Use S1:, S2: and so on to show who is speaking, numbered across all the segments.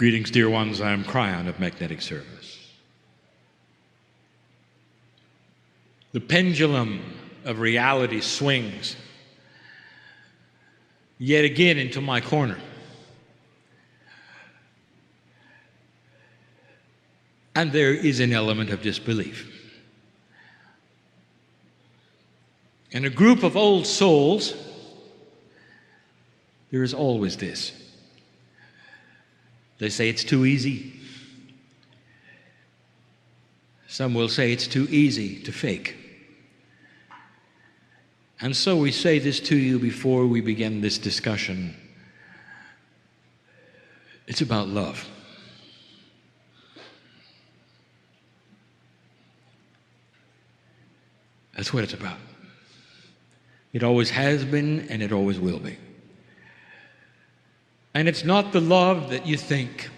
S1: Greetings, dear ones. I am Kryon of Magnetic Service. The pendulum of reality swings yet again into my corner. And there is an element of disbelief. In a group of old souls, there is always this. They say it's too easy. Some will say it's too easy to fake. And so we say this to you before we begin this discussion. It's about love. That's what it's about. It always has been, and it always will be. And it's not the love that you think.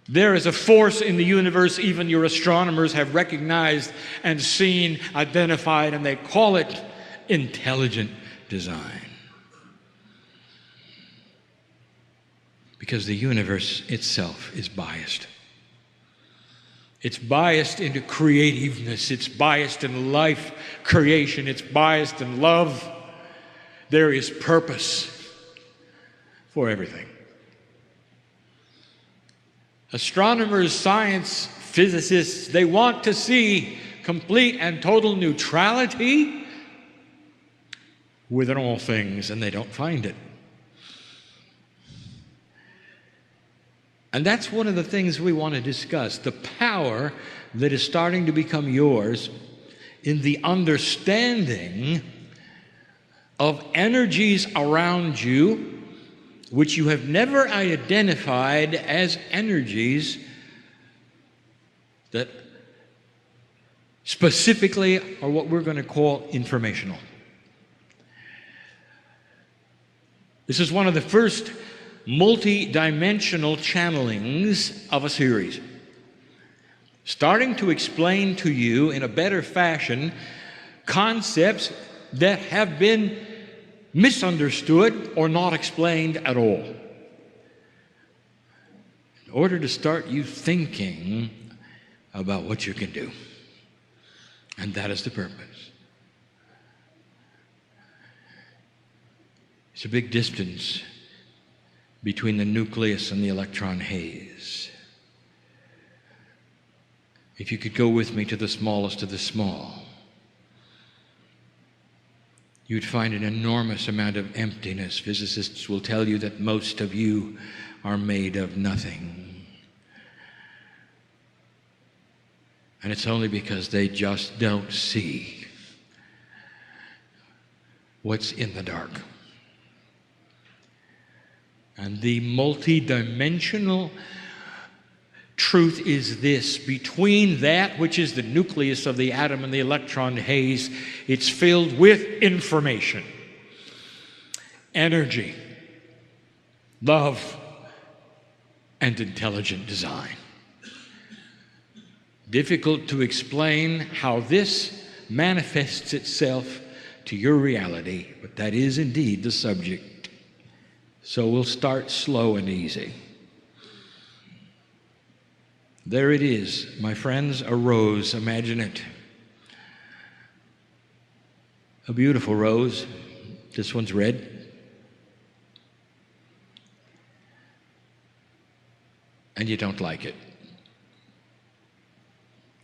S1: There is a force in the universe even your astronomers have recognized and seen, identified, and they call it intelligent design. Because the universe itself is biased. It's biased into creativeness. It's biased in life creation. It's biased in love. There is purpose for everything. Astronomers, science, physicists, they want to see complete and total neutrality within all things, and they don't find it. And that's one of the things we want to discuss, the power that is starting to become yours in the understanding of energies around you which you have never identified as energies that specifically are what we're going to call informational. This is one of the first multi-dimensional channelings of a series, starting to explain to you in a better fashion concepts that have been misunderstood or not explained at all, in order to start you thinking about what you can do. And that is the purpose. It's a big distance between the nucleus and the electron haze. If you could go with me to the smallest of the small, you'd find an enormous amount of emptiness. Physicists will tell you that most of you are made of nothing. And it's only because they just don't see what's in the dark. And the multidimensional truth is this: between that which is the nucleus of the atom and the electron haze, it's filled with information, energy, love, and intelligent design. Difficult to explain how this manifests itself to your reality, but that is indeed the subject. So we'll start slow and easy. There it is, my friends, a rose. Imagine it. A beautiful rose. This one's red. And you don't like it.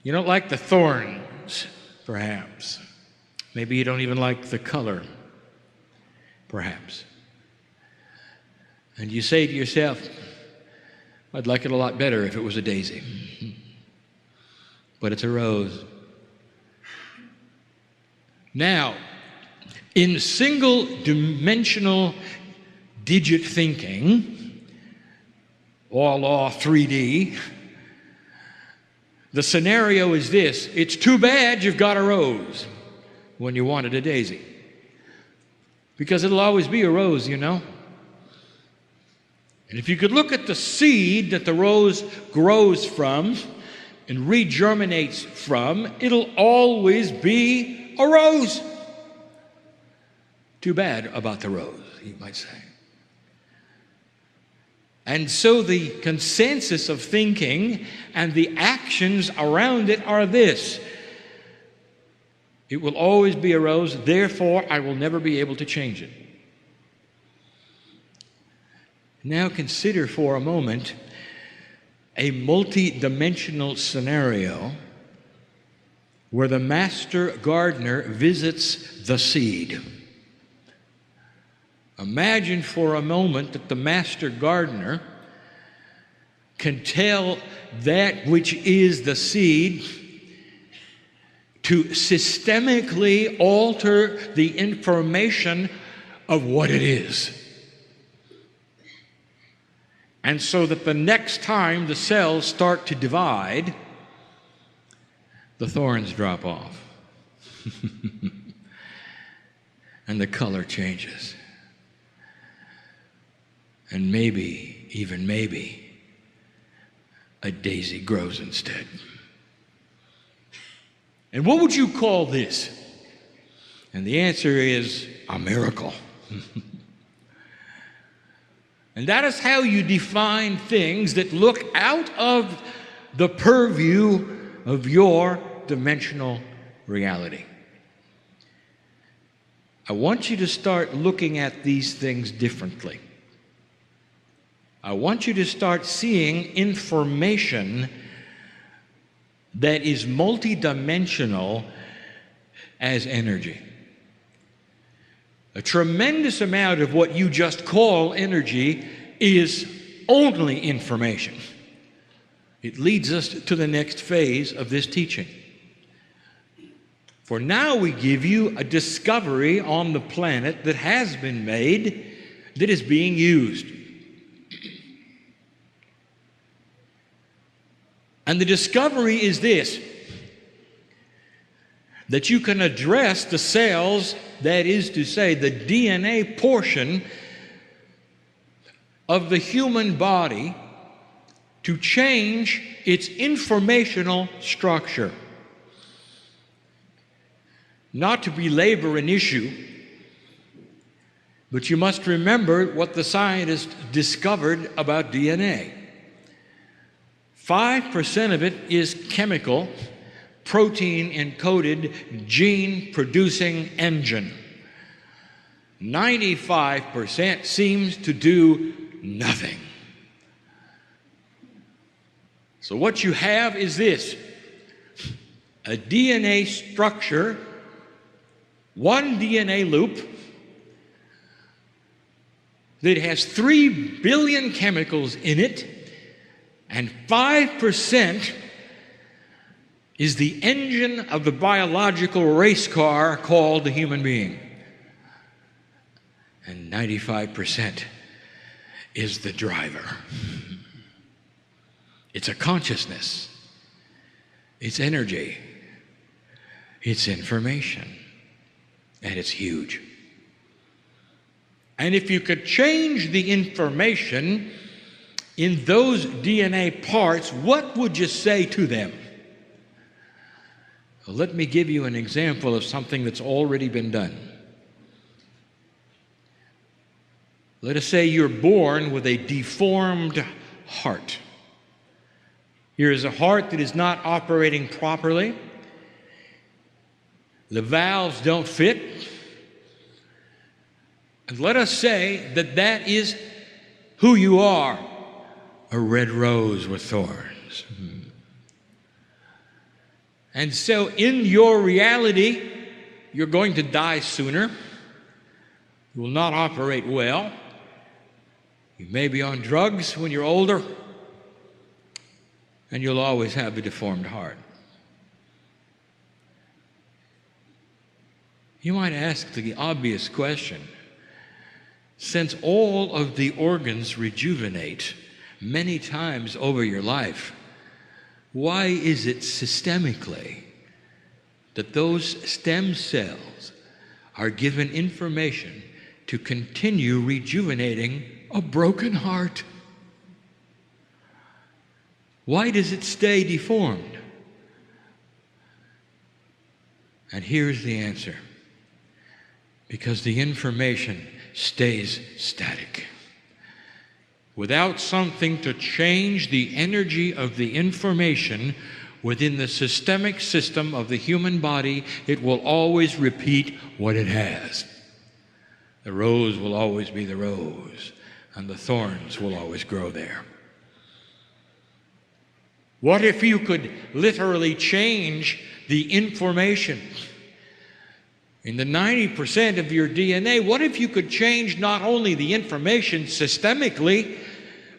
S1: You don't like the thorns, perhaps. Maybe you don't even like the color, perhaps. And you say to yourself, I'd like it a lot better if it was a daisy. But it's a rose. Now, in single-dimensional digit thinking, or law 3D, the scenario is this: it's too bad you've got a rose when you wanted a daisy. Because it'll always be a rose, you know. And if you could look at the seed that the rose grows from and regerminates from, it'll always be a rose. Too bad about the rose, you might say. And so the consensus of thinking and the actions around it are this: it will always be a rose, therefore I will never be able to change it. Now consider for a moment a multi-dimensional scenario where the master gardener visits the seed. Imagine for a moment that the master gardener can tell that which is the seed to systemically alter the information of what it is. And so that the next time the cells start to divide, the thorns drop off. And the color changes. And maybe, even maybe, a daisy grows instead. And what would you call this? And the answer is a miracle. And that is how you define things that look out of the purview of your dimensional reality. I want you to start looking at these things differently. I want you to start seeing information that is multidimensional as energy. A tremendous amount of what you just call energy is only information. It leads us to the next phase of this teaching. For now we give you a discovery on the planet that has been made, that is being used. And the discovery is this: that you can address the cells, that is to say, the DNA portion of the human body, to change its informational structure. Not to belabor an issue, but you must remember what the scientists discovered about DNA. 5% of it is chemical, protein-encoded, gene-producing engine. 95% seems to do nothing. So what you have is this: a DNA structure, one DNA loop that has 3 billion chemicals in it, and 5% is the engine of the biological race car called the human being. And 95% is the driver. It's a consciousness. It's energy. It's information. And it's huge. And if you could change the information in those DNA parts, what would you say to them? Well, let me give you an example of something that's already been done. Let us say you're born with a deformed heart. Here is a heart that is not operating properly. The valves don't fit. And let us say that that is who you are, a red rose with thorns. And so in your reality, you're going to die sooner. You will not operate well. You may be on drugs when you're older, and you'll always have a deformed heart. You might ask the obvious question: since all of the organs rejuvenate many times over your life, why is it systemically that those stem cells are given information to continue rejuvenating a broken heart? Why does it stay deformed? And here's the answer: because the information stays static. without something to change the energy of the information within the systemic system of the human body, it will always repeat what it has. The rose will always be the rose, and the thorns will always grow there. What if you could literally change the information in the 90% of your DNA? What if you could change not only the information systemically,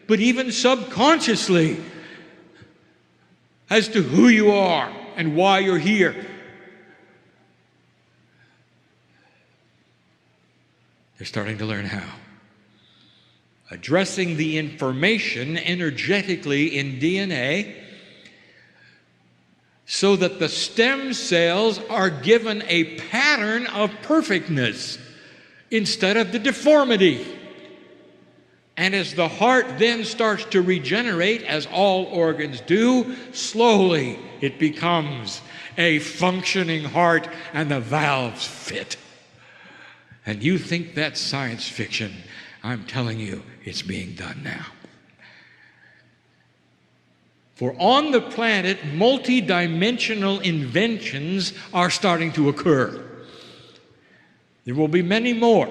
S1: but even subconsciously as to who you are and why you're here? They're starting to learn how. Addressing the information energetically in DNA so that the stem cells are given a pattern of perfectness instead of the deformity. And as the heart then starts to regenerate, as all organs do, slowly it becomes a functioning heart and the valves fit. And you think that's science fiction. I'm telling you, it's being done now. For on the planet, multidimensional inventions are starting to occur. There will be many more,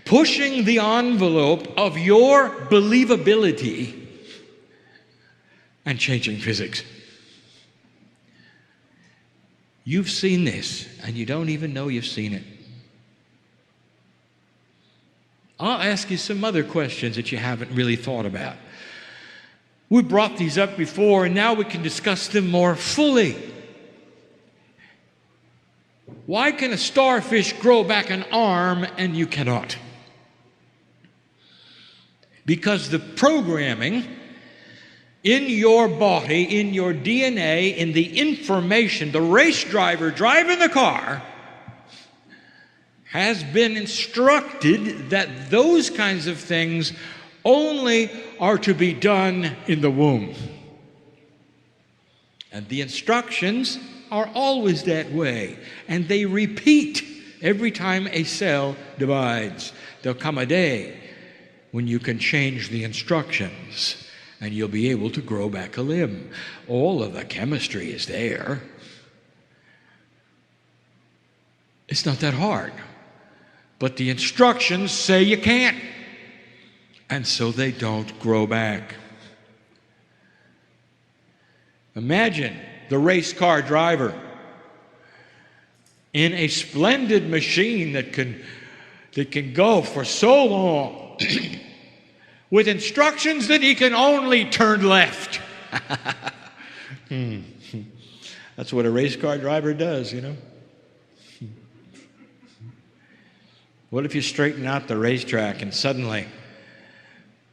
S1: pushing the envelope of your believability and changing physics. You've seen this, and you don't even know you've seen it. I'll ask you some other questions that you haven't really thought about. We brought these up before, and now we can discuss them more fully. Why can a starfish grow back an arm and you cannot? Because the programming in your body, in your DNA, in the information, the race driver driving the car has been instructed that those kinds of things only are to be done in the womb. And the instructions are always that way, and they repeat every time a cell divides. There'll come a day when you can change the instructions and you'll be able to grow back a limb. All of the chemistry is there. It's not that hard. But the instructions say you can't. And so they don't grow back. Imagine the race car driver in a splendid machine that can go for so long with instructions that he can only turn left. That's what a race car driver does, you know. What if you straighten out the racetrack and suddenly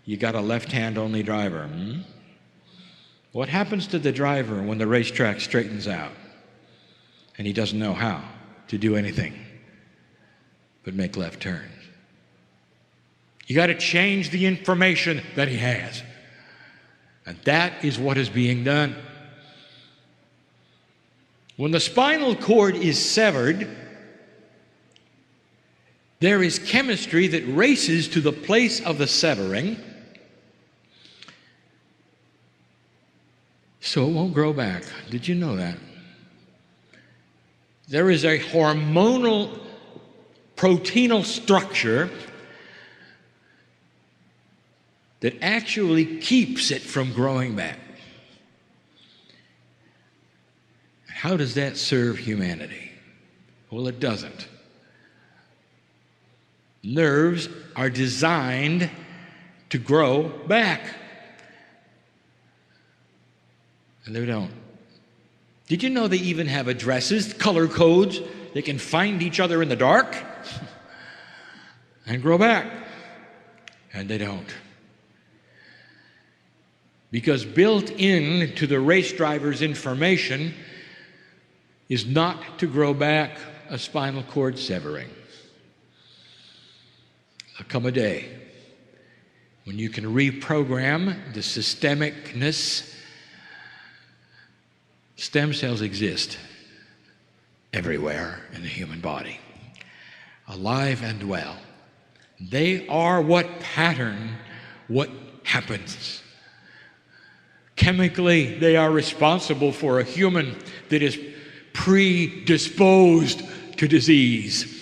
S1: you got a left-hand only driver? What happens to the driver when the racetrack straightens out and he doesn't know how to do anything but make left turns? You got to change the information that he has. And that is what is being done. When the spinal cord is severed, there is chemistry that races to the place of the severing, so it won't grow back. Did you know that? There is a hormonal proteinal structure that actually keeps it from growing back. How does that serve humanity? Well, it doesn't. Nerves are designed to grow back. And they don't. Did you know they even have addresses, color codes? They can find each other in the dark and grow back. And they don't. Because built into the race driver's information is not to grow back a spinal cord severing. There'll come a day when you can reprogram the systemicness. Stem cells exist everywhere in the human body, alive and well. They are what pattern what happens. Chemically, they are responsible for a human that is predisposed to disease.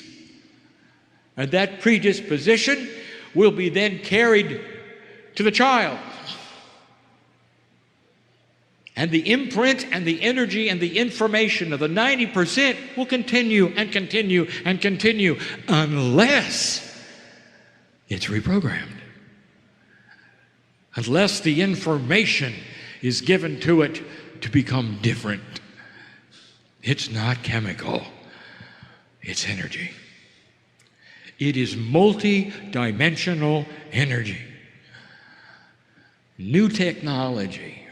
S1: And that predisposition will be then carried to the child. And the imprint and the energy and the information of the 90% will continue and continue and continue unless it's reprogrammed. Unless the information is given to it to become different. It's not chemical, it's energy. It is multi-dimensional energy. New technology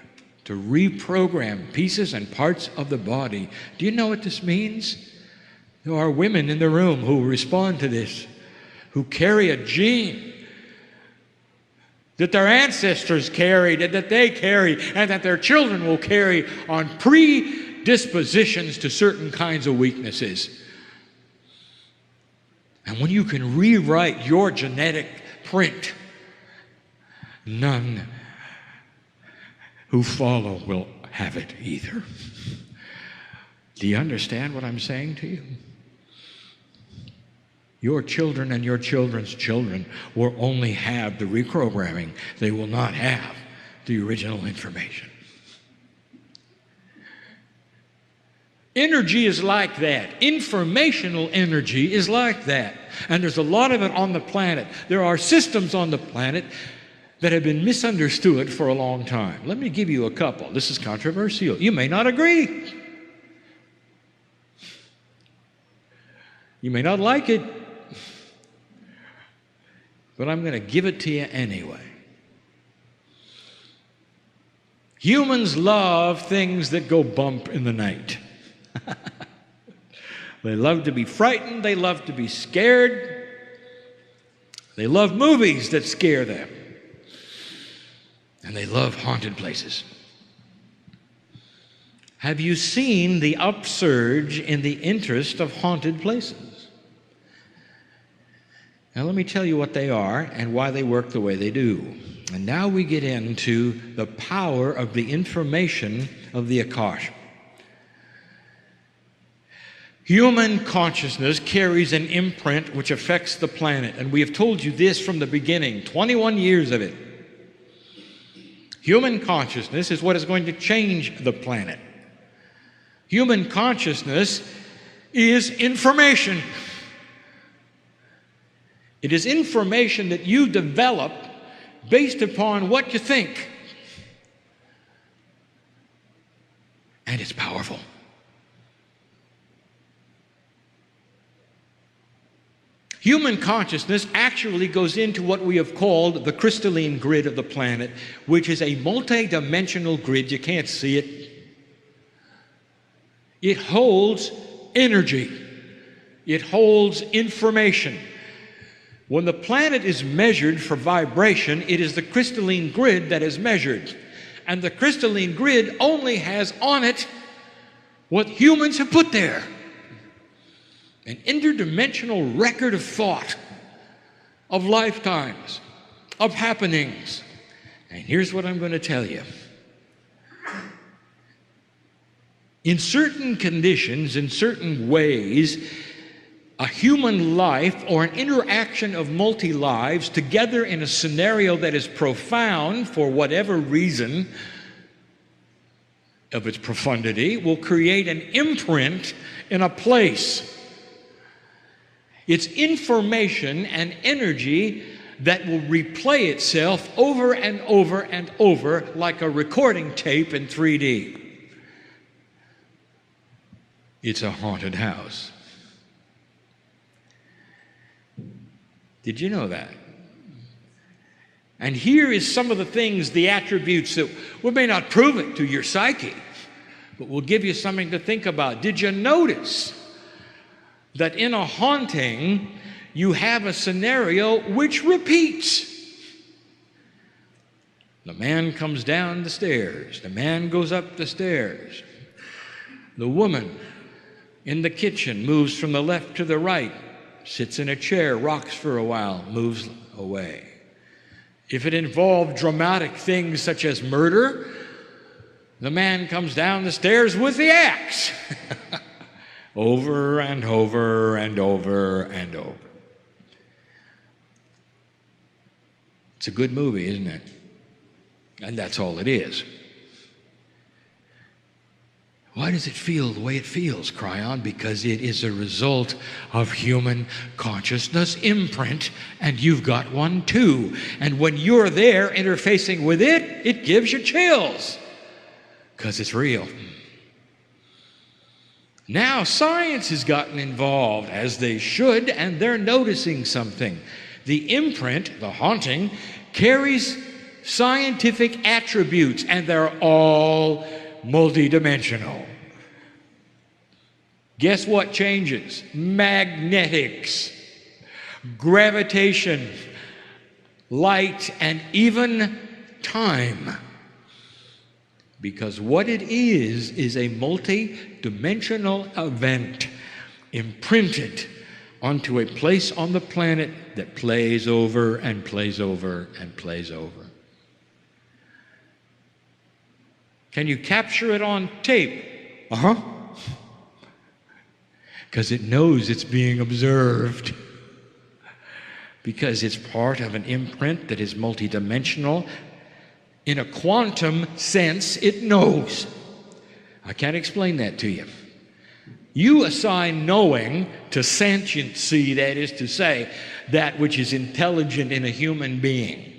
S1: to reprogram pieces and parts of the body. Do you know what this means? There are women in the room who respond to this, who carry a gene that their ancestors carried and that they carry and that their children will carry on predispositions to certain kinds of weaknesses. And when you can rewrite your genetic print, none who follow will have it either. Do you understand what I'm saying to you? Your children and your children's children will only have the reprogramming. They will not have the original information. Energy is like that. Informational energy is like that. And there's a lot of it on the planet. There are systems on the planet that have been misunderstood for a long time. Let me give you a couple. This is controversial. You may not agree. You may not like it. But I'm going to give it to you anyway. Humans love things that go bump in the night. They love to be frightened. They love to be scared. They love movies that scare them. And they love haunted places. Have you seen the upsurge in the interest of haunted places? Now let me tell you what they are and why they work the way they do. And now we get into the power of the information of the Akash. Human consciousness carries an imprint which affects the planet. And we have told you this from the beginning, 21 years of it. Human consciousness is what is going to change the planet. Human consciousness is information. It is information that you develop based upon what you think. And it's powerful. Human consciousness actually goes into what we have called the crystalline grid of the planet, which is a multi-dimensional grid. You can't see it. It holds energy. It holds information. When the planet is measured for vibration, it is the crystalline grid that is measured. And the crystalline grid only has on it what humans have put there. An interdimensional record of thought, of lifetimes, of happenings. And here's what I'm going to tell you. In certain conditions, in certain ways, a human life or an interaction of multi-lives together in a scenario that is profound for whatever reason of its profundity will create an imprint in a place. It's information and energy that will replay itself over and over and over like a recording tape in 3D. It's a haunted house. Did you know that? And here is some of the things, the attributes that we may not prove it to your psyche, but we'll give you something to think about. Did you notice that in a haunting, you have a scenario which repeats? The man comes down the stairs. The man goes up the stairs. The woman in the kitchen moves from the left to the right, sits in a chair, rocks for a while, moves away. If it involved dramatic things such as murder, the man comes down the stairs with the axe. Over and over and over and over. It's a good movie, isn't it? And that's all it is. Why does it feel the way it feels, Kryon? Because it is a result of human consciousness imprint, and you've got one too. And when you're there interfacing with it, it gives you chills, because it's real. Now science has gotten involved, as they should, and they're noticing something. The imprint, the haunting, carries scientific attributes, and they're all multidimensional. Guess what changes? Magnetics, gravitation, light, and even time. Because what it is a multi-dimensional event imprinted onto a place on the planet that plays over and plays over and plays over. Can you capture it on tape? Because it knows it's being observed. Because it's part of an imprint that is multidimensional. In a quantum sense, it knows. I can't explain that to you. You assign knowing to sentiency, that is to say, that which is intelligent in a human being.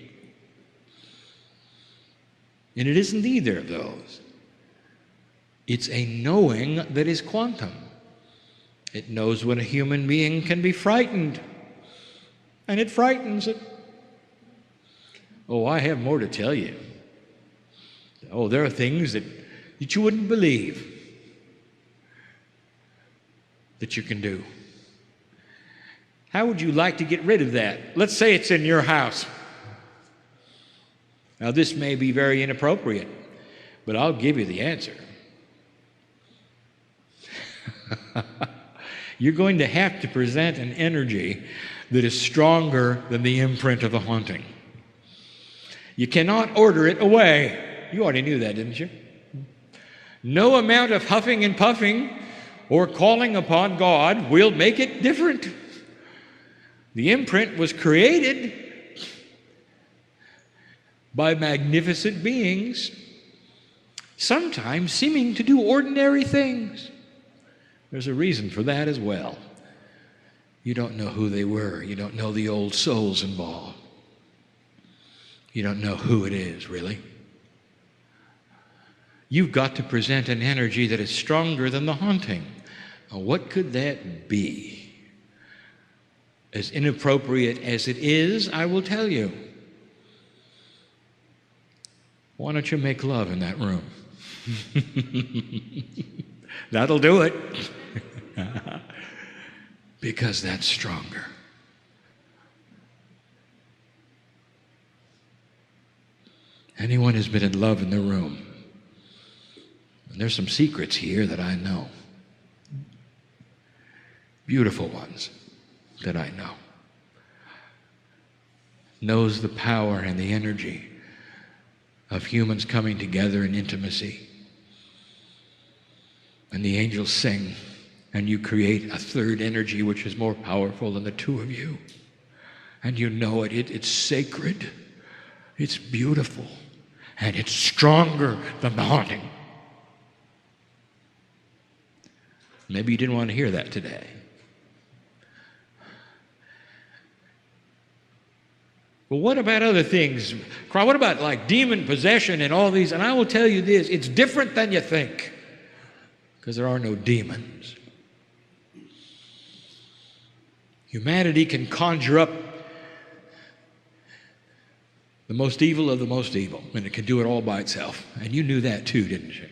S1: And it isn't either of those. It's a knowing that is quantum. It knows when a human being can be frightened, and it frightens it. Oh, I have more to tell you. Oh, there are things that you wouldn't believe that you can do. How would you like to get rid of that? Let's say it's in your house. Now, this may be very inappropriate, but I'll give you the answer. You're going to have to present an energy that is stronger than the imprint of the haunting. You cannot order it away. You already knew that, didn't you? No amount of huffing and puffing or calling upon God will make it different. The imprint was created by magnificent beings, sometimes seeming to do ordinary things. There's a reason for that as well. You don't know who they were. You don't know the old souls involved. You don't know who it is, really. You've got to present an energy that is stronger than the haunting. Now, what could that be? As inappropriate as it is, I will tell you. Why don't you make love in that room? That'll do it. Because that's stronger. Anyone who's been in love in the room, and there's some secrets here that I know. Beautiful ones that I know. Knows the power and the energy of humans coming together in intimacy. And the angels sing, and you create a third energy which is more powerful than the two of you. And you know it. It's sacred. It's beautiful. And it's stronger than the haunting. Maybe you didn't want to hear that today. Well, what about other things? What about like demon possession and all these? And I will tell you this, it's different than you think. Because there are no demons. Humanity can conjure up the most evil of the most evil, and it can do it all by itself. And you knew that too, didn't you?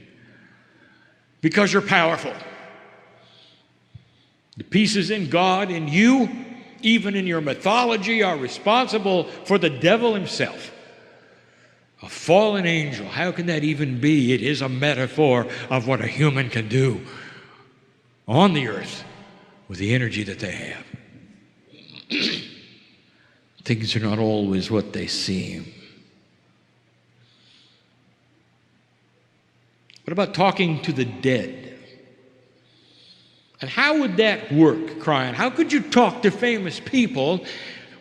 S1: Because you're powerful. The pieces in God, in you, even in your mythology, are responsible for the devil himself. A fallen angel, how can that even be? It is a metaphor of what a human can do on the earth with the energy that they have. things are not always what they seem. What about talking to the dead? And how would that work, Kryon? How could you talk to famous people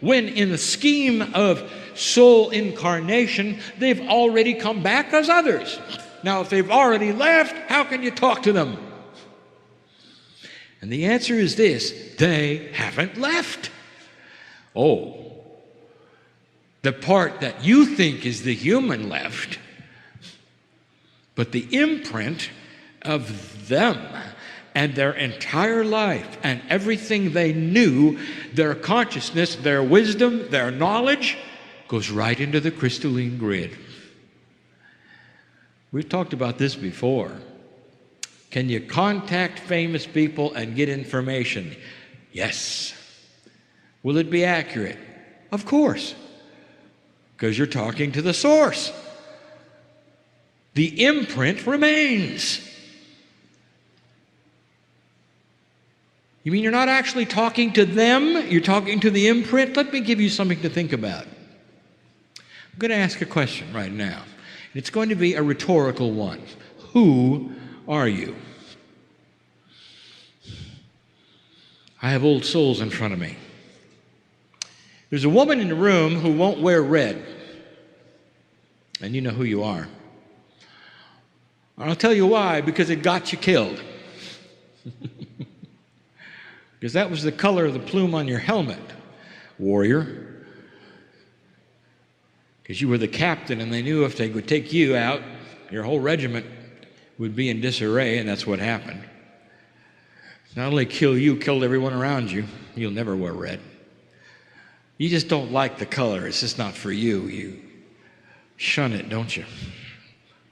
S1: when in the scheme of soul incarnation, they've already come back as others? Now, if they've already left, how can you talk to them? And the answer is this: they haven't left. Oh, the part that you think is the human left, but the imprint of them and their entire life and everything they knew, their consciousness, their wisdom, their knowledge, goes right into the crystalline grid. We've talked about this before. Can you contact famous people and get information? Yes. Will it be accurate? Of course, because you're talking to the source. The imprint remains. You mean you're not actually talking to them? You're talking to the imprint? Let me give you something to think about. I'm going to ask a question right now. It's going to be a rhetorical one. Who are you? I have old souls in front of me. There's a woman in the room who won't wear red. And you know who you are. I'll tell you why, because it got you killed. Because that was the color of the plume on your helmet, warrior. Because you were the captain, and they knew if they would take you out, your whole regiment would be in disarray, and that's what happened. Not only kill you, killed everyone around you. You'll never wear red. You just don't like the color. It's just not for you. You shun it, don't you?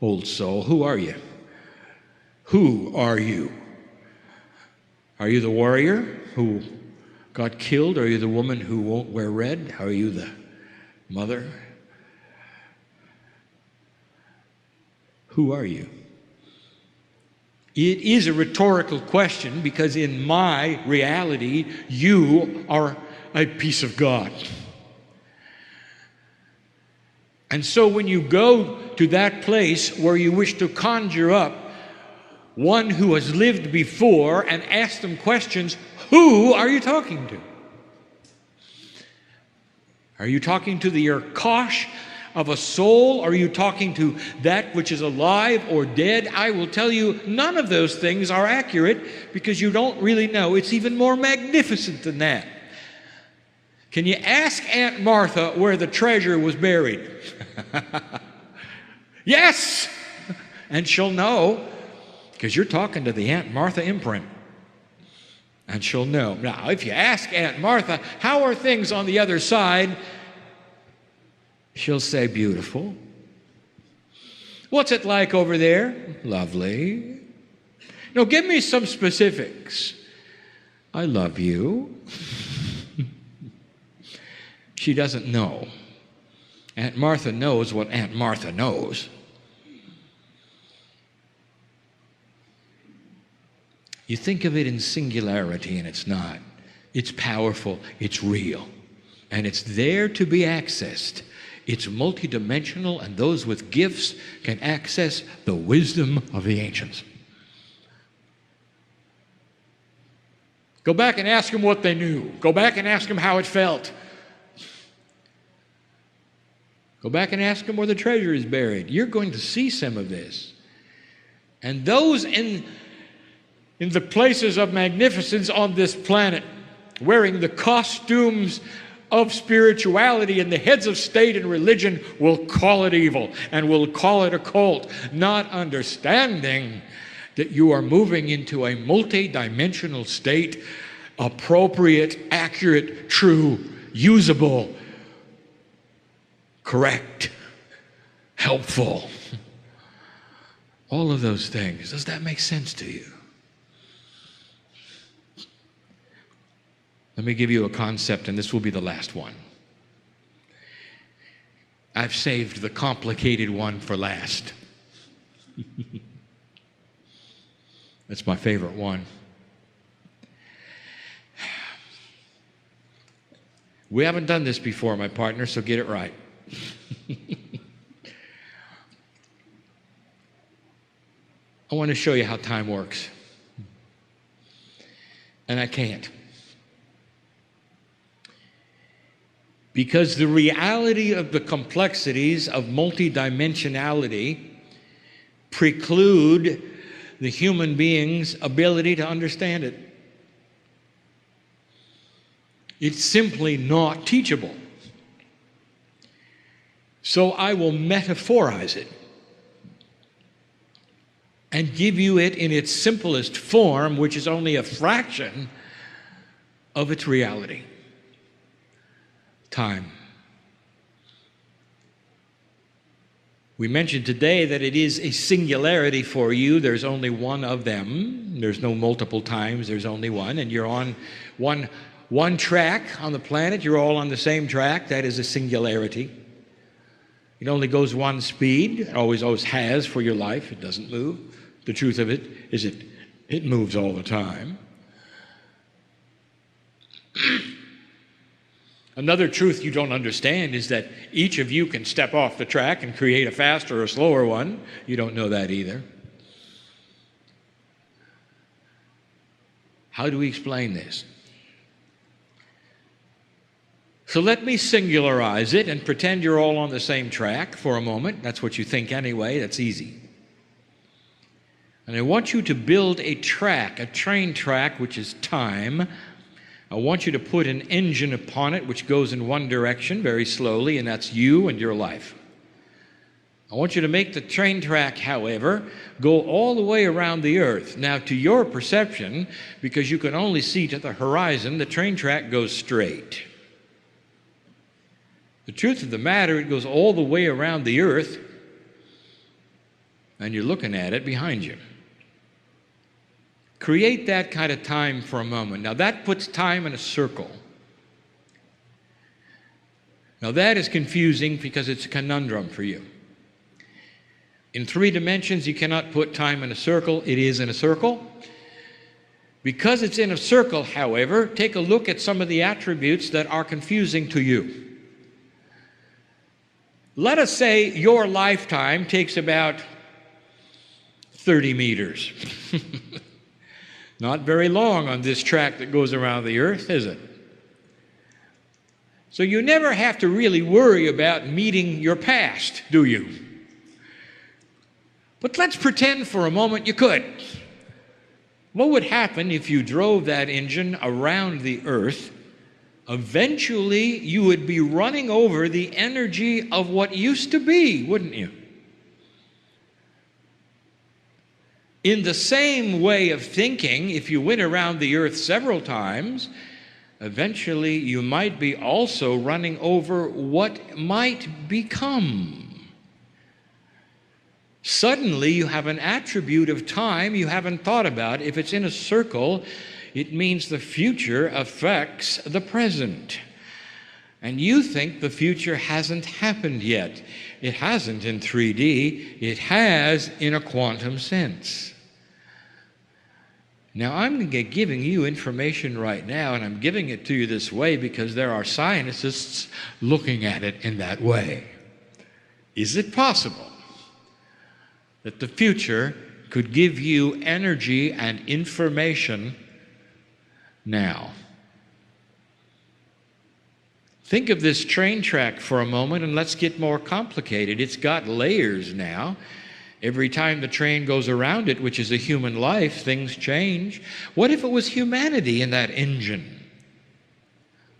S1: Old soul, who are you? Who are you? Are you the warrior who got killed? Are you the woman who won't wear red? Are you the mother? Who are you? It is a rhetorical question because in my reality, you are a piece of God. And so when you go to that place where you wish to conjure up one who has lived before and ask them questions, who are you talking to? Are you talking to the Urkosh of a soul? Are you talking to that which is alive or dead? I will tell you, none of those things are accurate because you don't really know. It's even more magnificent than that. Can you ask Aunt Martha where the treasure was buried? Yes! And she'll know, because you're talking to the Aunt Martha imprint. And she'll know. Now, if you ask Aunt Martha, how are things on the other side? She'll say, beautiful. What's it like over there? Lovely. No, give me some specifics. I love you. She doesn't know. Aunt Martha knows what Aunt Martha knows. You think of it in singularity, and it's not. It's powerful, it's real, and it's there to be accessed. It's multidimensional, and those with gifts can access the wisdom of the ancients. Go back and ask them what they knew. Go back and ask them how it felt. Go back and ask them where the treasure is buried. You're going to see some of this. And those in the places of magnificence on this planet, wearing the costumes of spirituality, and the heads of state and religion will call it evil and will call it a cult, not understanding that you are moving into a multi-dimensional state, appropriate, accurate, true, usable, correct, helpful. All of those things. Does that make sense to you? Let me give you a concept, and this will be the last one. I've saved the complicated one for last. That's my favorite one. We haven't done this before, my partner, so get it right. I want to show you how time works. And I can't. Because the reality of the complexities of multidimensionality preclude the human being's ability to understand it. It's simply not teachable. So I will metaphorize it and give you it in its simplest form, which is only a fraction of its reality. Time. We mentioned today that it is a singularity for you. There's only one of them. There's no multiple times. There's only one. And you're on one track on the planet. You're all on the same track. That is a singularity. It only goes one speed. It always has for your life. It doesn't move. The truth of it is it moves all the time. Another truth you don't understand is that each of you can step off the track and create a faster or slower one. You don't know that either. How do we explain this? So let me singularize it and pretend you're all on the same track for a moment. That's what you think anyway. That's easy. And I want you to build a track, a train track, which is time. I want you to put an engine upon it which goes in one direction very slowly, and that's you and your life. I want you to make the train track, however, go all the way around the earth. Now, to your perception, because you can only see to the horizon, the train track goes straight. The truth of the matter, it goes all the way around the earth, and you're looking at it behind you. Create that kind of time for a moment. Now that puts time in a circle. Now that is confusing because it's a conundrum for you. In 3 dimensions, you cannot put time in a circle. It is in a circle. Because it's in a circle, however, take a look at some of the attributes that are confusing to you. Let us say your lifetime takes about 30 meters. Not very long on this track that goes around the earth, is it? So you never have to really worry about meeting your past, do you? But let's pretend for a moment you could. What would happen if you drove that engine around the earth? Eventually, you would be running over the energy of what used to be, wouldn't you? In the same way of thinking, if you went around the earth several times, eventually you might be also running over what might become. Suddenly you have an attribute of time you haven't thought about. If it's in a circle, it means the future affects the present. And you think the future hasn't happened yet. It hasn't in 3D. It has in a quantum sense. Now, I'm giving you information right now, and I'm giving it to you this way because there are scientists looking at it in that way. Is it possible that the future could give you energy and information now? Think of this train track for a moment, and let's get more complicated. It's got layers now. Every time the train goes around it, which is a human life, things change. What if it was humanity in that engine?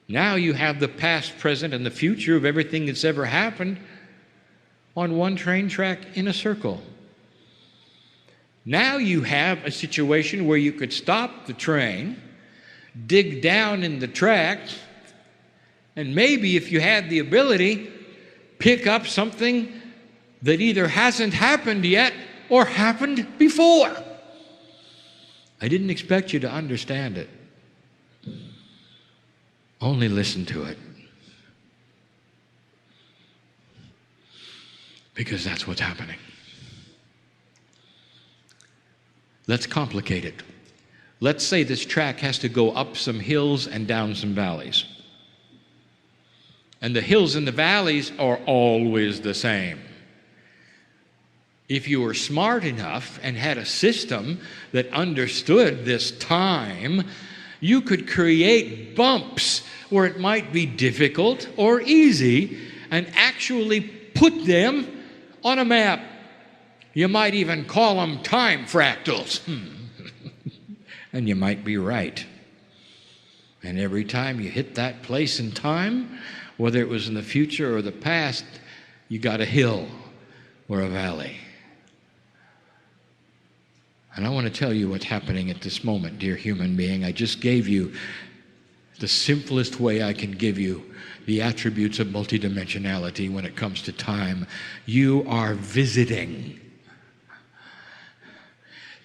S1: Now you have the past, present, and the future of everything that's ever happened on one train track in a circle. Now you have a situation where you could stop the train, dig down in the track, and maybe if you had the ability, pick up something that either hasn't happened yet or happened before. I didn't expect you to understand it. Only listen to it. Because that's what's happening. Let's complicate it. Let's say this track has to go up some hills and down some valleys. And the hills and the valleys are always the same. If you were smart enough and had a system that understood this time, you could create bumps where it might be difficult or easy and actually put them on a map. You might even call them time fractals. And you might be right. And every time you hit that place in time, whether it was in the future or the past, you got a hill or a valley. And I want to tell you what's happening at this moment, dear human being. I just gave you the simplest way I can give you the attributes of multidimensionality when it comes to time. You are visiting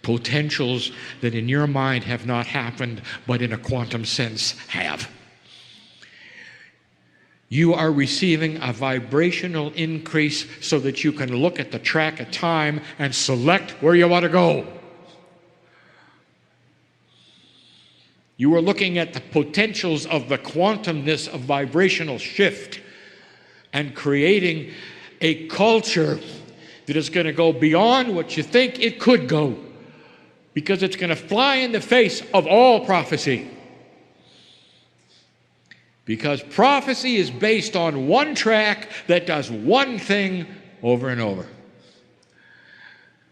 S1: potentials that in your mind have not happened, but in a quantum sense have. You are receiving a vibrational increase so that you can look at the track of time and select where you want to go. You are looking at the potentials of the quantumness of vibrational shift and creating a culture that is going to go beyond what you think it could go, because it's going to fly in the face of all prophecy. Because prophecy is based on one track that does one thing over and over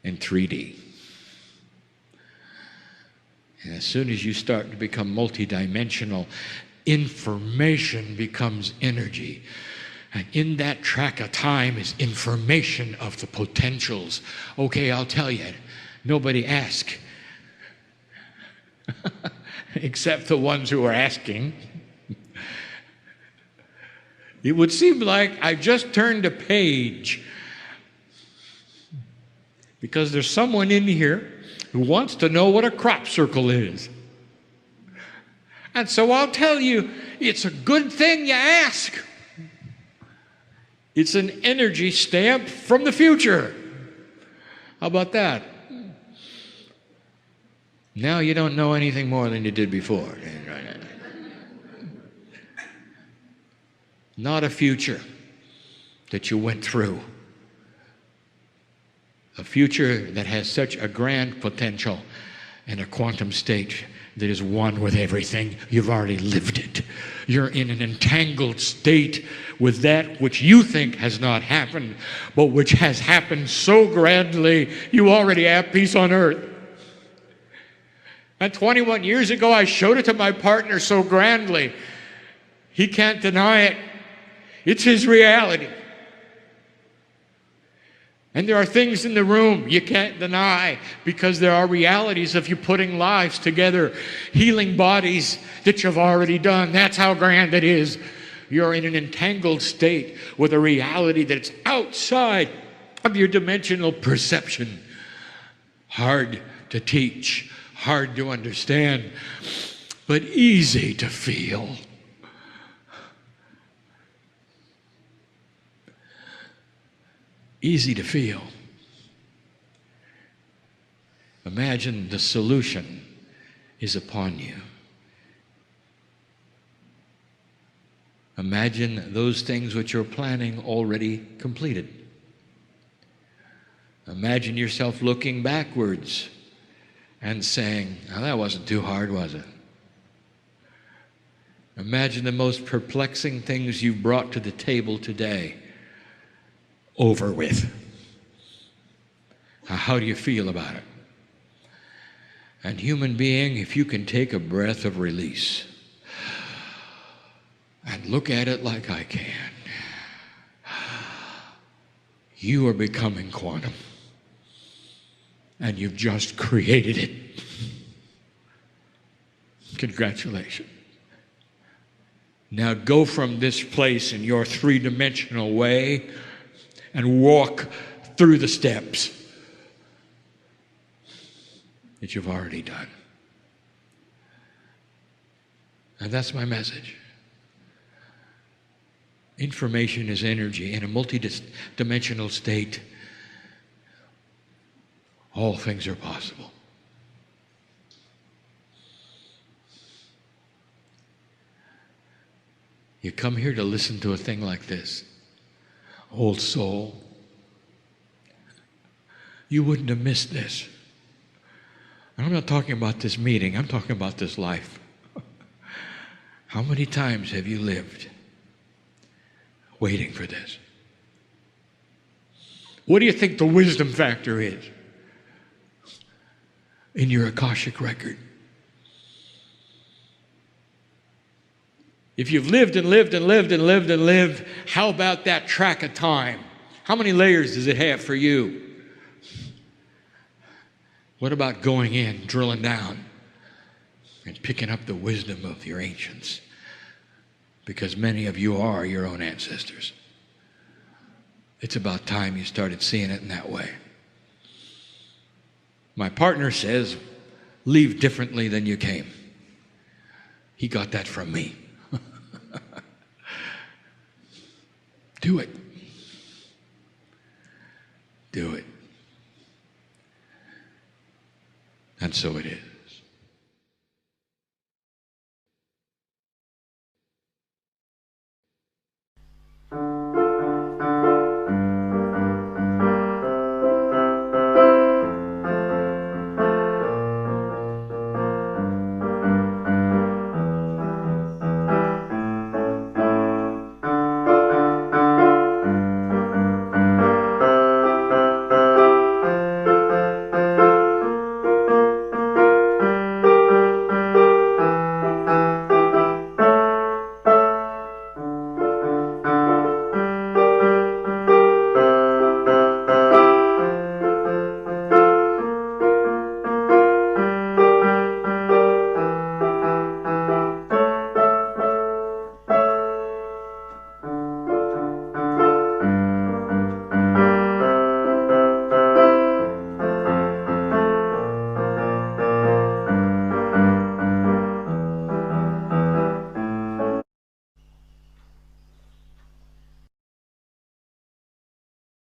S1: in 3D. And as soon as you start to become multidimensional, information becomes energy. And in that track of time is information of the potentials. Okay, I'll tell you, nobody asked, except the ones who are asking. It would seem like I just turned a page, because there's someone in here who wants to know what a crop circle is. And so I'll tell you, it's a good thing you ask. It's an energy stamp from the future. How about that? Now you don't know anything more than you did before. Not a future that you went through. A future that has such a grand potential and a quantum state that is one with everything. You've already lived it. You're in an entangled state with that which you think has not happened, but which has happened so grandly, you already have peace on earth. And 21 years ago, I showed it to my partner so grandly. He can't deny it. It's his reality. And there are things in the room you can't deny, because there are realities of you putting lives together, healing bodies that you've already done. That's how grand it is. You're in an entangled state with a reality that's outside of your dimensional perception. Hard to teach, hard to understand, but easy to feel. Easy to feel. Imagine the solution is upon you. Imagine those things which you're planning already completed. Imagine yourself looking backwards and saying, "Oh, that wasn't too hard, was it?" Imagine the most perplexing things you've brought to the table today over with. How do you feel about it? And human being, if you can take a breath of release and look at it like I can, you are becoming quantum. And you've just created it. Congratulations. Now go from this place in your three-dimensional way and walk through the steps that you've already done. And that's my message. Information is energy. In a multi-dimensional state, all things are possible. You come here to listen to a thing like this, old soul, you wouldn't have missed this. And I'm not talking about this meeting, I'm talking about this life. How many times have you lived waiting for this? What do you think the wisdom factor is in your Akashic record? If you've lived and lived and lived and lived and lived, how about that track of time? How many layers does it have for you? What about going in, drilling down, and picking up the wisdom of your ancients? Because many of you are your own ancestors. It's about time you started seeing it in that way. My partner says, leave differently than you came. He got that from me. Do it. Do it. And so it is.